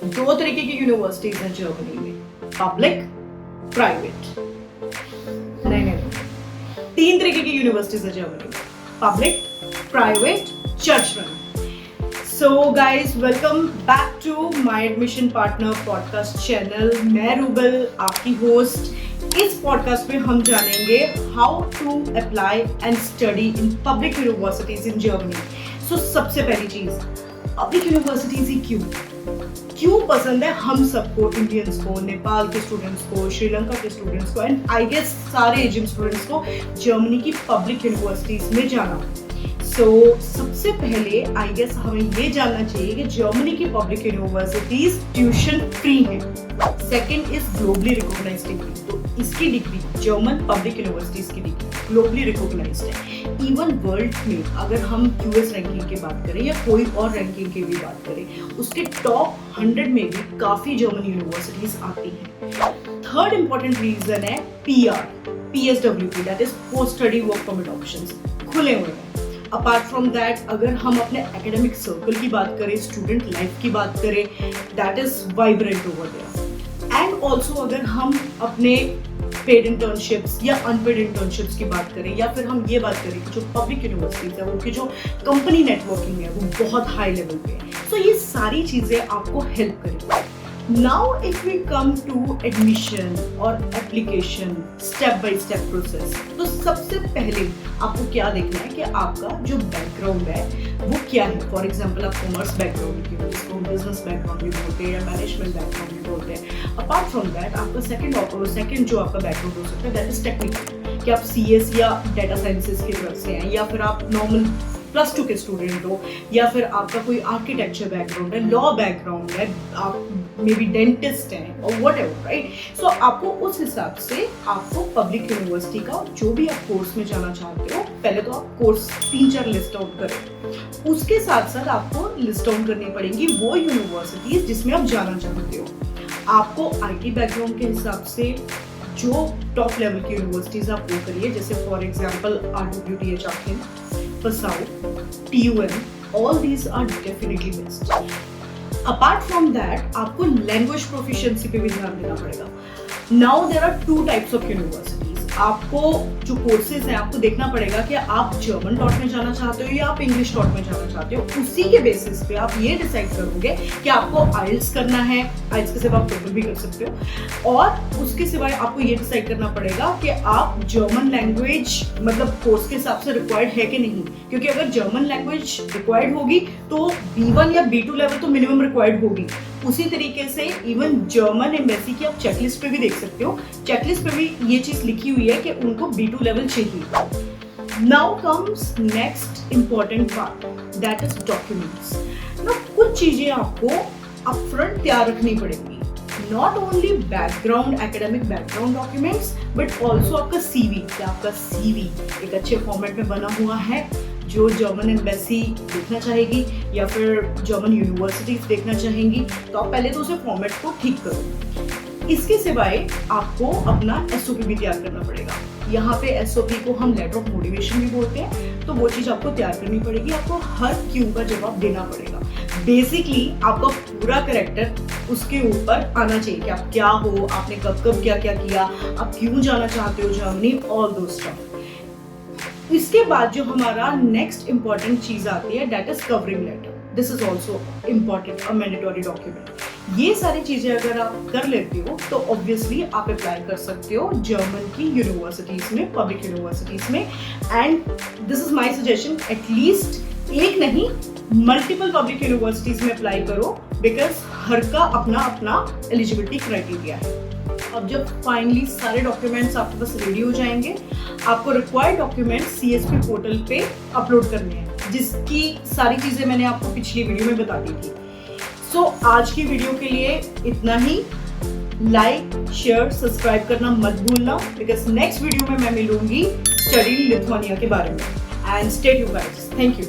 दो तरीके की यूनिवर्सिटीज हैं जर्मनी में, पब्लिक, प्राइवेट। नहीं, तीन तरीके की यूनिवर्सिटीज हैं जर्मनी में, public, private, church run. So guys, welcome back to my admission partner podcast channel। मैं रूबल आपकी होस्ट। इस पॉडकास्ट में हम जानेंगे how to apply and study in public universities in Germany. So सबसे पहली चीज, पब्लिक यूनिवर्सिटीज ही क्यों पसंद है हम सबको, इंडियंस को, नेपाल के स्टूडेंट्स को, श्रीलंका के स्टूडेंट्स को एंड आई गेस सारे एजियन स्टूडेंट्स को जर्मनी की पब्लिक यूनिवर्सिटीज में जाना। सबसे पहले आई गेस हमें ये जानना चाहिए कि जर्मनी की पब्लिक यूनिवर्सिटीज ट्यूशन फ्री हैं। Second is globally recognized degree, तो इसकी डिग्री जर्मन पब्लिक यूनिवर्सिटीज की डिग्री ग्लोबली रिकॉग्नाइज्ड है। इवन वर्ल्ड में अगर हम यूएस रैंकिंग की बात करें या कोई और रैंकिंग की भी बात करें, उसके टॉप 100 में भी काफी जर्मन यूनिवर्सिटीज आती हैं। थर्ड इंपॉर्टेंट रीजन है PR, PSWP, that is post study work permit options खुले हुए हैं। अपार्ट फ्रॉम दैट, अगर हम अपने एकेडमिक सर्कल की बात करें, स्टूडेंट लाइफ की बात करें, that is vibrant over there. And also अगर हम अपने पेड इंटर्नशिप्स या अनपेड इंटर्नशिप्स की बात करें, या फिर हम ये बात करें कि जो पब्लिक यूनिवर्सिटीज है उनकी जो कंपनी नेटवर्किंग है वो बहुत हाई लेवल पे है। तो ये सारी चीजें आपको हेल्प करेंगी। Now if we come to admission और application step by step process, तो सबसे पहले आपको क्या देखना है कि आपका जो बैकग्राउंड है वो क्या है। फॉर एग्जाम्पल आप कॉमर्स बैकग्राउंड की, जिसको बिजनेस बैकग्राउंड भी बोलते हैं या मैनेजमेंट बैकग्राउंड भी बोलते हैं। अपार्ट फ्रॉम दैट आपका सेकंड जो आपका बैकग्राउंड हो सकता है दैट इज टेक्निकल, कि आप CS या डेटा साइंसेस की तरफ से हैं, या फिर आप नॉर्मल +2 के स्टूडेंट हो, या फिर आपका कोई आर्किटेक्चर बैकग्राउंड है, लॉ बैकग्राउंड है, आप मे बी डेंटिस्ट हैं और व्हाटएवर, राइट। सो आपको उस हिसाब से आपको पब्लिक यूनिवर्सिटी का जो भी आप कोर्स में जाना चाहते हो, पहले तो आप कोर्स 3-4 लिस्ट आउट करें। उसके साथ साथ आपको लिस्ट आउट करनी पड़ेंगी वो यूनिवर्सिटीज जिसमें आप जाना चाहते हो। आपको IT बैकग्राउंड के हिसाब से जो टॉप लेवल की यूनिवर्सिटीज आप वो करिए, जैसे फॉर एग्जाम्पल RWTH आखिर, PASAU, TUM, all these are definitely best. Apart from that, आपको लैंग्वेज प्रोफिशिएंसी पे भी ध्यान देना पड़ेगा। Now there are 2 types of universities. आपको जो कोर्सेज हैं आपको देखना पड़ेगा कि आप जर्मन डॉट में जाना चाहते हो या आप इंग्लिश डॉट में जाना चाहते हो। उसी के बेसिस पे आप ये डिसाइड करोगे कि आपको IELTS करना है, IELTS के सिवा आप TOEFL भी कर सकते हो, और उसके सिवाय आपको ये डिसाइड करना पड़ेगा कि आप जर्मन लैंग्वेज मतलब कोर्स के हिसाब से रिक्वायर्ड है कि नहीं। क्योंकि अगर जर्मन लैंग्वेज रिक्वायर्ड होगी तो B1 या B2 लेवल तो मिनिमम रिक्वायर्ड होगी। उसी तरीके से इवन जर्मन एम्बेसी की आप चेकलिस्ट पे भी देख सकते हो, चेकलिस्ट पे भी ये चीज लिखी हुई है कि उनको B2 लेवल चाहिए। Now comes next important part, that is documents. ना कुछ चीजें आपको अपफ्रंट तैयार रखनी पड़ेंगी, not only background, academic background documents, but also आपका CV, कि आपका CV एक अच्छे फॉर्मेट में बना हुआ है जो जर्मन एम्बेसी देखना चाहेगी या फिर जर्मन यूनिवर्सिटीज देखना चाहेंगी। तो आप पहले तो उसे फॉर्मेट को ठीक करो। इसके सिवाय आपको अपना SOP भी तैयार करना पड़ेगा। यहाँ पे SOP को हम लेटर ऑफ मोटिवेशन भी बोलते हैं, तो वो चीज आपको तैयार करनी पड़ेगी। आपको हर क्यों का जवाब देना पड़ेगा। बेसिकली आपका पूरा कैरेक्टर उसके ऊपर आना चाहिए कि आप क्या हो, आपने कब कब क्या क्या किया, आप क्यों जाना चाहते हो जर्मनी, ऑल दो स्टफ। इसके बाद जो हमारा नेक्स्ट इंपॉर्टेंट चीज आती है that is covering letter. This is also important, a mandatory document. ये सारी चीजें अगर आप कर लेते हो तो ऑब्वियसली आप अप्लाई कर सकते हो जर्मन की यूनिवर्सिटीज में, पब्लिक यूनिवर्सिटीज में। And this is my suggestion, at least एक नहीं मल्टीपल पब्लिक यूनिवर्सिटीज में अप्लाई करो, बिकॉज हर का अपना अपना एलिजिबिलिटी क्राइटेरिया है। अब जब फाइनली सारे डॉक्यूमेंट्स आपके पास रेडी हो जाएंगे, आपको रिक्वायर्ड डॉक्यूमेंट्स CSP पोर्टल पे अपलोड करने हैं, जिसकी सारी चीजें मैंने आपको पिछली वीडियो में बता दी थी। सो आज की वीडियो के लिए इतना ही। लाइक, शेयर, सब्सक्राइब करना मत भूलना, बिकॉज नेक्स्ट वीडियो में मैं मिलूंगी स्टडी लिथुआनिया के बारे में। And stay tuned guys, thank you.